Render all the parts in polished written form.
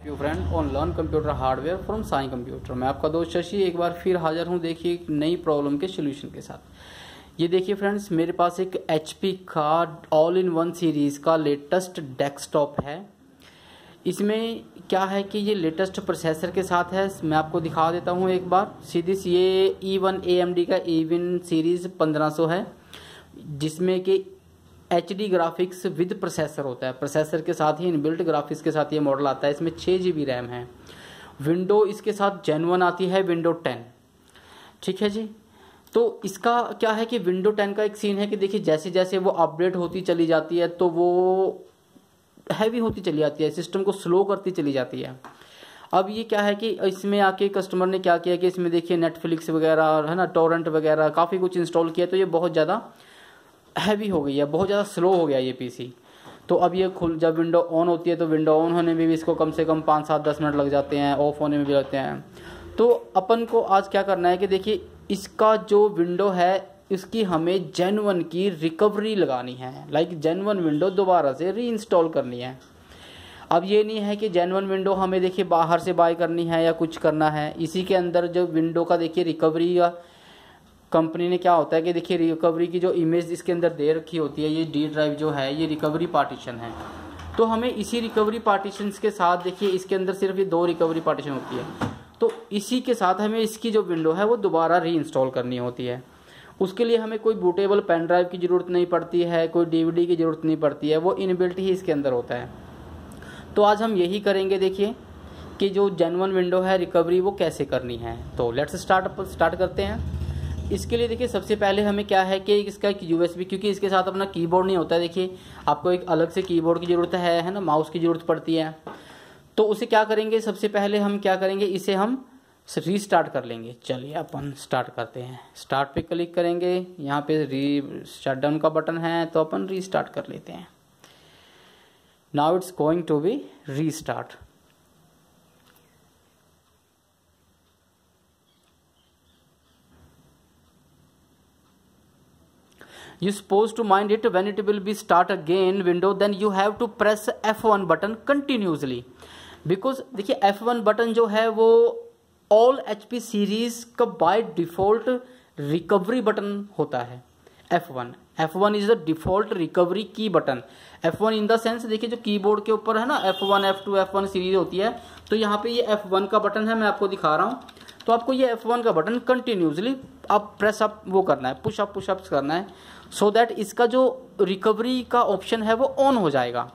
You friend on learn computer hardware from Sai computer. मैं आपका दोस्त शशि एक बार फिर हाजिर हूँ। देखिए एक नई प्रॉब्लम के सोल्यूशन के साथ। ये देखिए फ्रेंड्स, मेरे पास एक HP का ऑल इन वन सीरीज का लेटेस्ट डेस्कटॉप है। इसमें क्या है कि ये लेटेस्ट प्रोसेसर के साथ है। मैं आपको दिखा देता हूँ एक बार सीधी सी। ये E1 AMD का E1 सीरीज 1500 है, जिसमें कि HD ग्राफिक्स विद प्रोसेसर होता है। प्रोसेसर के साथ ही इनबिल्ट ग्राफिक्स के साथ ये मॉडल आता है। इसमें 6 GB रैम है। विंडो इसके साथ जेन 1 आती है, विंडो 10। ठीक है जी। तो इसका क्या है कि विंडो 10 का एक सीन है कि देखिए जैसे जैसे वो अपडेट होती चली जाती है तो वो हैवी होती चली जाती है, सिस्टम को स्लो करती चली जाती है। अब ये क्या है कि इसमें आके कस्टमर ने क्या किया कि इसमें देखिए नेटफ्लिक्स वगैरह है ना, टोरेंट वगैरह काफ़ी कुछ इंस्टॉल किया, तो ये बहुत ज़्यादा हैवी हो गई है, बहुत ज़्यादा स्लो हो गया ये पीसी। तो अब ये जब विंडो ऑन होती है तो विंडो ऑन होने में भी इसको कम से कम 5-7-10 मिनट लग जाते हैं, ऑफ होने में भी लगते हैं। तो अपन को आज क्या करना है कि देखिए इसका जो विंडो है इसकी हमें जेन 1 की रिकवरी लगानी है। लाइक जेन 1 विंडो दोबारा से री इंस्टॉल करनी है। अब ये नहीं है कि जेन 1 विंडो हमें देखिए बाहर से बाय करनी है या कुछ करना है। इसी के अंदर जो विंडो का देखिए रिकवरी का कंपनी ने क्या होता है कि देखिए रिकवरी की जो इमेज इसके अंदर दे रखी होती है, ये डी ड्राइव जो है ये रिकवरी पार्टीशन है। तो हमें इसी रिकवरी पार्टीशंस के साथ देखिए इसके अंदर सिर्फ ये 2 रिकवरी पार्टीशन होती है। तो इसी के साथ हमें इसकी जो विंडो है वो दोबारा री इंस्टॉल करनी होती है। उसके लिए हमें कोई बूटेबल पेन ड्राइव की ज़रूरत नहीं पड़ती है, कोई DVD की ज़रूरत नहीं पड़ती है, वो इनबिल्ट ही इसके अंदर होता है। तो आज हम यही करेंगे देखिए कि जो जेन 1 विंडो है रिकवरी वो कैसे करनी है। तो लेट्स स्टार्ट करते हैं। इसके लिए देखिए सबसे पहले हमें क्या है कि इसका एक USB, क्योंकि इसके साथ अपना कीबोर्ड नहीं होता है। देखिए आपको एक अलग से कीबोर्ड की ज़रूरत है ना, माउस की ज़रूरत पड़ती है। तो उसे क्या करेंगे, सबसे पहले हम क्या करेंगे, इसे हम रीस्टार्ट कर लेंगे। चलिए अपन स्टार्ट करते हैं। स्टार्ट पे क्लिक करेंगे, यहाँ पे री शटडाउन का बटन है तो अपन रीस्टार्ट कर लेते हैं। Now it's going to be restart. You supposed to mind it when it will be start again window, then you have to press F1 button continuously, because देखिए F1 बटन जो है वो all HP series का by default recovery button होता है। F1 is the default recovery key button. F1 in the sense देखिए जो keyboard के ऊपर है ना F1 F2 F1 सीरीज होती है, तो यहाँ पे ये F1 का बटन है, मैं आपको दिखा रहा हूँ। तो आपको ये F1 का बटन कंटिन्यूसली आप प्रेस अप वो करना है, पुशअप्स करना है, सो दैट इसका जो रिकवरी का ऑप्शन है वो ऑन हो जाएगा।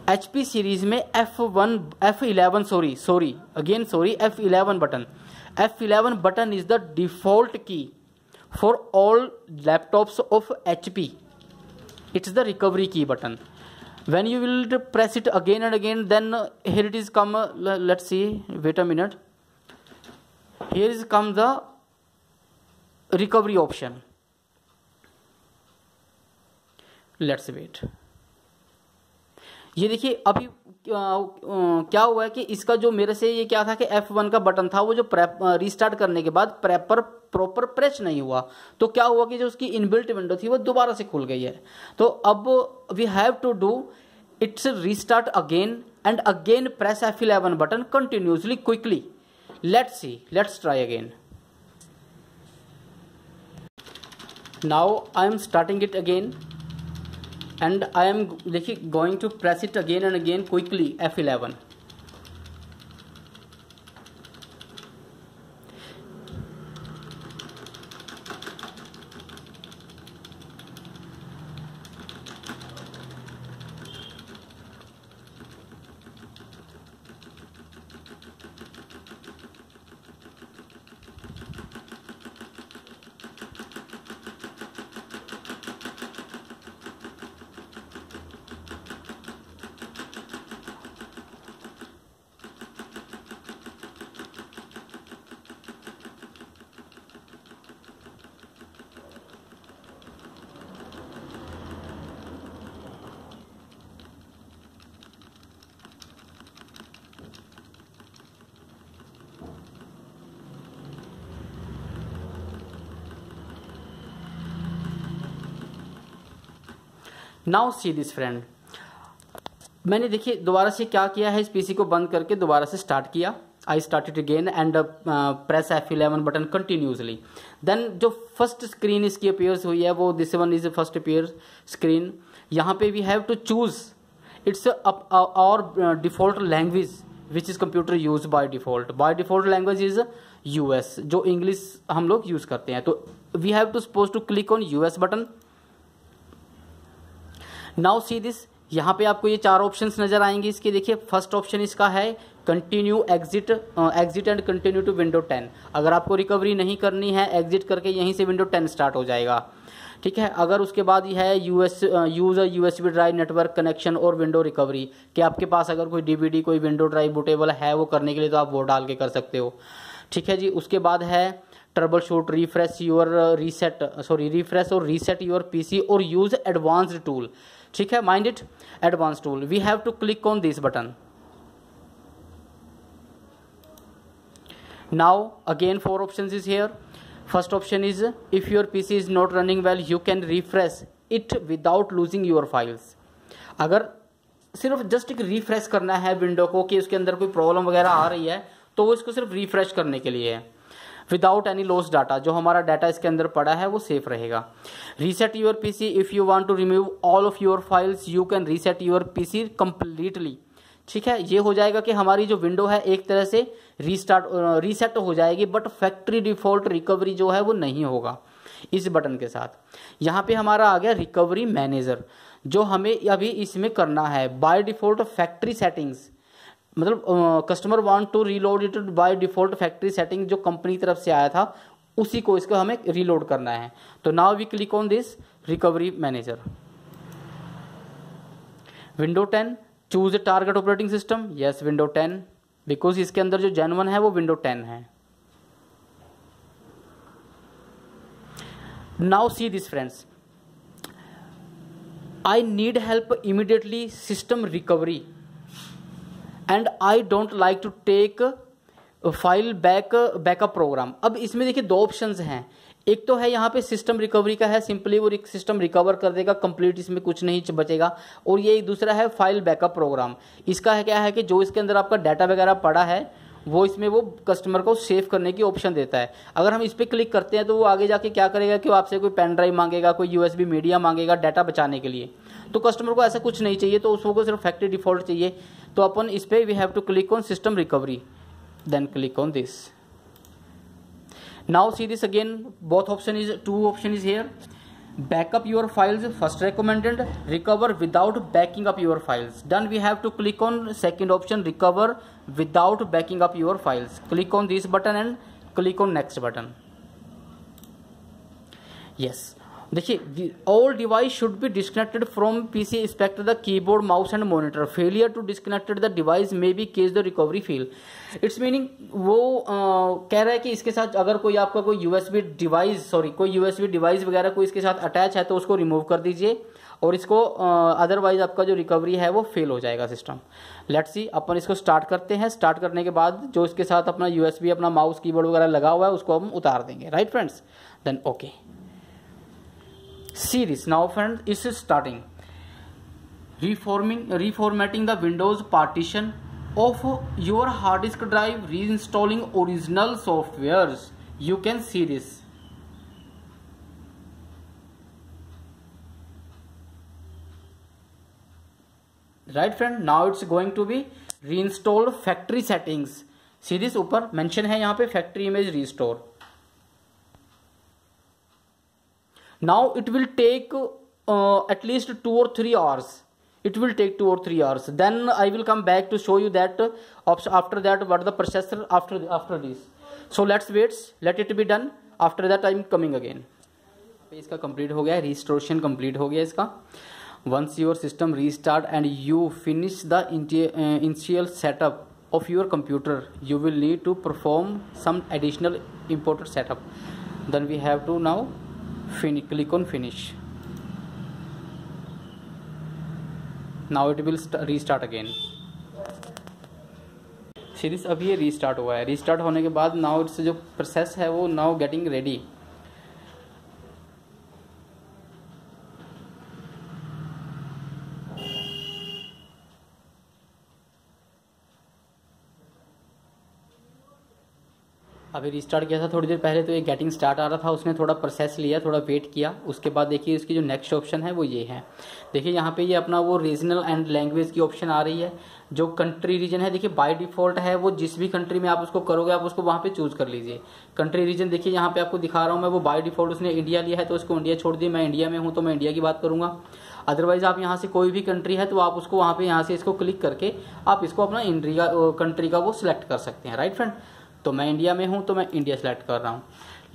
HP सीरीज में F11 button is the default key for all laptops of HP। It's the recovery key button. When you will press it again and again, then here it is come, let's see, wait a minute, here is come the recovery option. Let's wait. ये देखिए अभी क्या हुआ है कि इसका जो मेरे से ये क्या था कि F1 का बटन था वो जो रीस्टार्ट करने के बाद प्रॉपर प्रेस नहीं हुआ, तो क्या हुआ कि जो उसकी इनबिल्ट विंडो थी वो दोबारा से खुल गई है। तो अब we have to do its restart again and again press F11 button continuously quickly. Let's see, let's try again. Now I am starting it again and I am देखिए going to press it again and again quickly F11। Now see this friend, मैंने देखिए दोबारा से क्या किया है, इस PC को बंद करके दोबारा से स्टार्ट किया। I started again and press F11 button continuously. Then जो फर्स्ट स्क्रीन इसकी अपीयर्स हुई है वो this one is first appear screen. यहाँ पे we have to choose it's our default language which is computer use by default. By default language is US, जो English हम लोग यूज करते हैं। तो we have to suppose to click on US button. Now see this, यहाँ पे आपको ये 4 ऑप्शंस नजर आएंगे इसके। देखिए फर्स्ट ऑप्शन इसका है continue exit and continue to window 10। अगर आपको रिकवरी नहीं करनी है, एग्जिट करके यहीं से विंडो 10 स्टार्ट हो जाएगा, ठीक है। अगर उसके बाद ये है use USB drive network connection और विंडो रिकवरी, कि आपके पास अगर कोई डीवीडी कोई विंडो ड्राइव बूटेबल है वो करने के लिए तो आप वो डाल के कर सकते हो, ठीक है जी। उसके बाद है ट्रबल शूट, रिफ्रेश और रीसेट योर पीसी और यूज एडवांस्ड टूल, ठीक है। Mind it, advance tool. We have to click on this button. Now again 4 options is here. First option is if your PC is not running well you can refresh it without losing your files. अगर सिर्फ just एक refresh करना है window को कि उसके अंदर कोई प्रॉब्लम वगैरह आ रही है तो वो इसको सिर्फ रिफ्रेश करने के लिए है। विदाउट एनी लॉस डाटा, जो हमारा डाटा इसके अंदर पड़ा है वो सेफ रहेगा। Reset your PC if you want to remove all of your files you can reset your PC completely, ठीक है। ये हो जाएगा कि हमारी जो विंडो है एक तरह से रीसेट हो जाएगी, बट फैक्ट्री डिफॉल्ट रिकवरी जो है वो नहीं होगा इस बटन के साथ। यहाँ पे हमारा आ गया रिकवरी मैनेजर, जो हमें अभी इसमें करना है। बाय डिफॉल्ट फैक्ट्री सेटिंग्स, मतलब customer want to reload it by default factory setting, जो कंपनी तरफ से आया था उसी को इसको हमें रीलोड करना है। तो now we click on this recovery manager. Window 10, choose target operating system, yes window 10, because इसके अंदर जो जेन्युइन है वो विंडो 10 है। Now see this friends, I need help immediately system recovery and I don't like to take file backup program. अब इसमें देखिए 2 options हैं। एक तो है यहाँ पे सिस्टम रिकवरी का है, सिंपली वो सिस्टम रिकवर कर देगा कंप्लीट, इसमें कुछ नहीं बचेगा। और ये एक दूसरा है फाइल बैकअप प्रोग्राम। इसका है क्या है कि जो इसके अंदर आपका डाटा वगैरह पड़ा है वो इसमें वो कस्टमर को सेव करने की ऑप्शन देता है। अगर हम इस पर क्लिक करते हैं तो वो आगे जाके क्या करेगा कि वो आपसे कोई पेन ड्राइव मांगेगा, कोई यूएसबी मीडिया मांगेगा डाटा बचाने के लिए। तो कस्टमर को ऐसा कुछ नहीं चाहिए, तो उसको सिर्फ फैक्ट्री डिफॉल्ट चाहिए। तो अपन इस पर we have to click on system recovery, then click on this. Now see this again, both option is here. Backup your files, first recommended. Recover without backing up your files. Then we have to click on second option, recover without backing up your files. Click on this button and click on next button. Yes. देखिए all device should be disconnected from PC except the keyboard, mouse and monitor. Failure to disconnect the device may be cause the recovery fail. It's meaning वो कह रहा है कि इसके साथ अगर कोई आपका कोई यूएसबी डिवाइस वगैरह कोई इसके साथ अटैच है तो उसको रिमूव कर दीजिए, और इसको अदरवाइज आपका जो रिकवरी है वो फेल हो जाएगा सिस्टम। लेट्स सी, अपन इसको स्टार्ट करते हैं। स्टार्ट करने के बाद जो इसके साथ अपना यूएसबी, अपना माउस, कीबोर्ड वगैरह लगा हुआ है उसको हम उतार देंगे, right friends. Then okay, see this now friends, is starting reformatting the Windows partition of your hard disk drive, reinstalling original softwares. You can see this. Right friend, now it's going to be reinstall factory settings. See this, ऊपर mention है यहाँ पे factory image restore. Now it will take at least 2 or 3 hours. It will take 2 or 3 hours. Then I will come back to show you that after that what the processor after this. So let's wait. Let it be done. After that I am coming again. इसका complete हो गया, restoration complete हो गया इसका. Once your system restart and you finish the initial setup of your computer, you will need to perform some additional important setup. Then we have to now click on finish. Now it will restart again. Series अभी ये restart हुआ है। Restart होने के बाद now it's जो process है वो नाउ गेटिंग रेडी। अभी रिस्टार्ट किया था थोड़ी देर पहले, तो ये गेटिंग स्टार्ट आ रहा था, उसने थोड़ा प्रोसेस लिया, थोड़ा वेट किया। उसके बाद देखिए इसकी जो नेक्स्ट ऑप्शन है वो ये है। देखिए यहाँ पे ये अपना वो रीजनल एंड लैंग्वेज की ऑप्शन आ रही है। जो कंट्री रीजन है देखिए बाय डिफॉल्ट है वो जिस भी कंट्री में आप उसको करोगे आप उसको वहाँ पे चूज कर लीजिए। कंट्री रीजन देखिए यहाँ पे आपको दिखा रहा हूँ मैं, वो बाय डिफॉल्ट उसने इंडिया लिया है तो उसको इंडिया छोड़ दिया। मैं इंडिया में हूँ तो मैं इंडिया की बात करूँगा। अदरवाइज आप यहाँ से कोई भी कंट्री है तो आप उसको वहाँ पे यहाँ से इसको क्लिक करके आप इसको अपना इंडिया कंट्री का वो सिलेक्ट कर सकते हैं। राइट फ्रेंड, तो मैं इंडिया में हूँ तो मैं इंडिया सेलेक्ट कर रहा हूँ।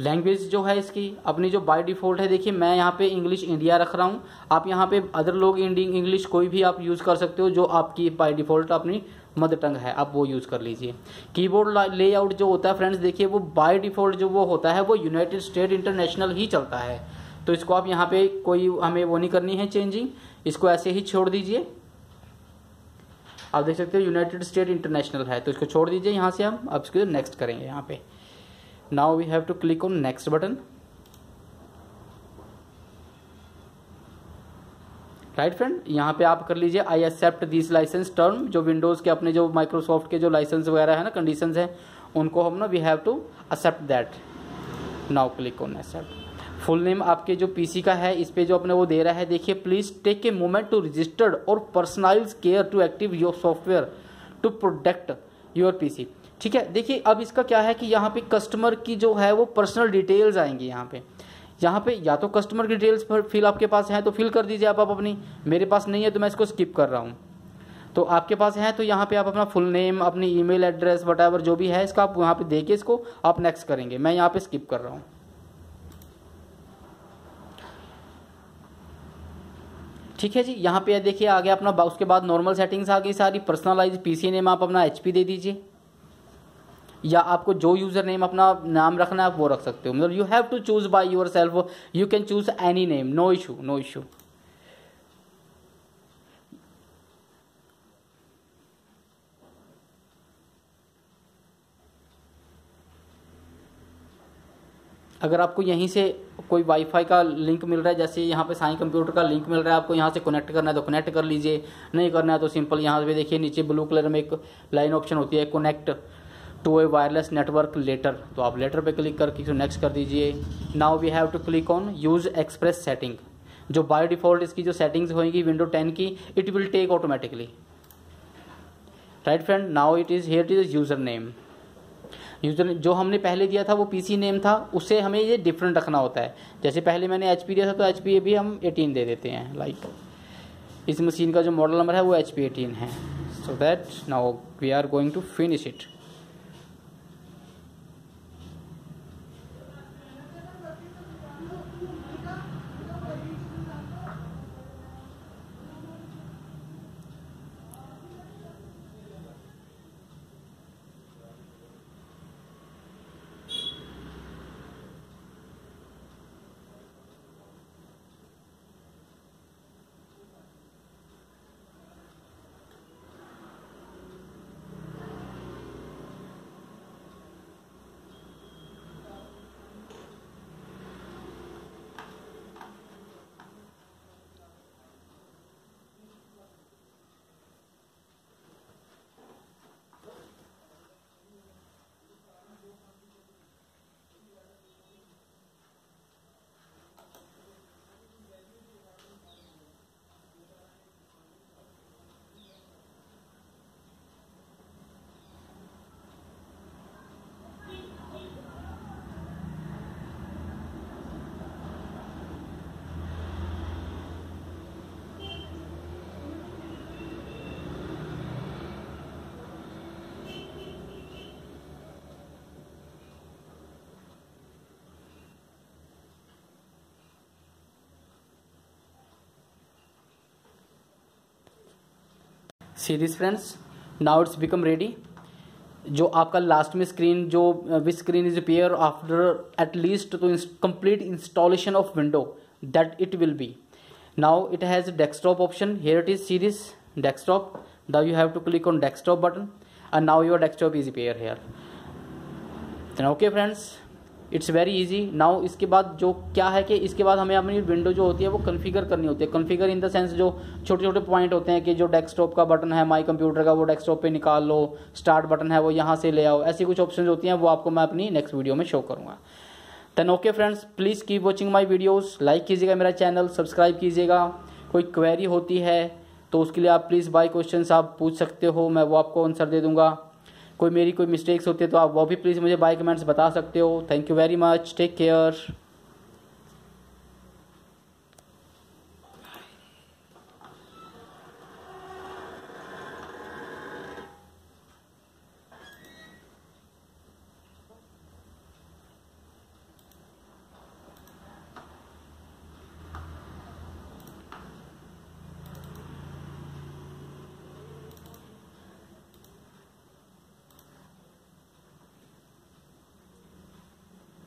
लैंग्वेज जो है इसकी अपनी जो बाय डिफॉल्ट है देखिए मैं यहाँ पे इंग्लिश इंडिया रख रहा हूँ। आप यहाँ पे अदर लोग इंग्लिश कोई भी आप यूज़ कर सकते हो, जो आपकी बाय डिफॉल्ट अपनी मदर टंग है आप वो यूज़ कर लीजिए। कीबोर्ड लेआउट जो होता है फ्रेंड्स देखिए वो बाय डिफॉल्ट जो वो होता है वो यूनाइटेड स्टेट इंटरनेशनल ही चलता है। तो इसको आप यहाँ पे कोई हमें वो नहीं करनी है चेंजिंग, इसको ऐसे ही छोड़ दीजिए। आप देख सकते हो यूनाइटेड स्टेट इंटरनेशनल है तो इसको छोड़ दीजिए। यहाँ से हम अब इसको नेक्स्ट करेंगे। यहाँ पे now we have to click on next button. Right friend, यहाँ पे आप कर लीजिए I accept this license term. जो विंडोज के अपने जो माइक्रोसॉफ्ट के जो लाइसेंस वगैरह है ना, कंडीशंस है, उनको हम ना we have to accept that. Now click on accept. Full name आपके जो पीसी का है इस पे जो अपने वो दे रहा है देखिए, please take a moment to registered और personalize care to active your software to protect your PC. ठीक है, देखिए अब इसका क्या है कि यहाँ पे कस्टमर की जो है वो पर्सनल डिटेल्स आएंगी। यहाँ पे या तो कस्टमर की डिटेल्स फिल आपके पास है तो फिल कर दीजिए आप अपनी। मेरे पास नहीं है तो मैं इसको स्किप कर रहा हूँ। तो आपके पास है तो यहाँ पे आप अपना फुल नेम, अपनी ईमेल एड्रेस, वटएवर जो भी है इसका आप यहाँ पे देके इसको आप नेक्स्ट करेंगे। मैं यहाँ पे स्किप कर रहा हूँ। ठीक है जी, यहाँ पे देखिए आ गया अपना। उसके बाद नॉर्मल सेटिंग्स आ गई सारी। पर्सनलाइज पीसी नेम आप अपना एचपी दे दीजिए, या आपको जो यूजर नेम अपना नाम रखना है आप वो रख सकते हो। मतलब you have to choose by yourself, you can choose any name, no issue no issue. अगर आपको यहीं से कोई वाईफाई का लिंक मिल रहा है, जैसे यहाँ पे साईं कंप्यूटर का लिंक मिल रहा है, आपको यहाँ से कनेक्ट करना है तो कनेक्ट कर लीजिए, नहीं करना है तो सिंपल यहाँ पे देखिए नीचे ब्लू कलर में एक लाइन ऑप्शन होती है connect to a wireless network later, तो आप लेटर पे क्लिक करके इसको नेक्स्ट कर दीजिए। Now we have to click on use express setting. जो बाय डिफॉल्ट इसकी जो सेटिंग्स होंगी विंडो 10 की, it will take automatically. Right friend, now it is here, it is user name. User जो हमने पहले दिया था वो पीसी नेम था, उससे हमें ये डिफरेंट रखना होता है। जैसे पहले मैंने एचपी दिया था तो एचपी भी हम 18 दे देते हैं। लाइक इस मशीन का जो मॉडल नंबर है वो HP 18 है। So that now we are going to finish it. Series friends, now it's become ready. जो आपका लास्ट में स्क्रीन जो which screen is appear after at least to complete installation of window, that it will be. Now it has desktop option, here it is series desktop. Now you have to click on desktop button and now your desktop is appear here. Then okay friends, it's very easy. Now इसके बाद जो क्या है कि इसके बाद हमें अपनी विंडो जो होती है वो कॉन्फ़िगर करनी होती है। कॉन्फ़िगर इन द सेंस जो छोटे छोटे पॉइंट होते हैं कि जो डेस्कटॉप का बटन है माई कंप्यूटर का वो डेस्कटॉप पे निकाल लो, स्टार्ट बटन है वो यहाँ से ले आओ, ऐसी कुछ ऑप्शन होती हैं वो आपको मैं अपनी नेक्स्ट वीडियो में शो करूँगा। Then okay friends, please keep watching my videos, like कीजिएगा मेरा चैनल, सब्सक्राइब कीजिएगा। कोई क्वेरी होती है तो उसके लिए आप प्लीज़ बाय क्वेश्चन आप पूछ सकते हो, मैं वो आपको आंसर दे दूँगा। कोई मेरी कोई मिस्टेक्स होती है तो आप वो भी प्लीज़ मुझे बाय कमेंट्स बता सकते हो। Thank you very much, take care.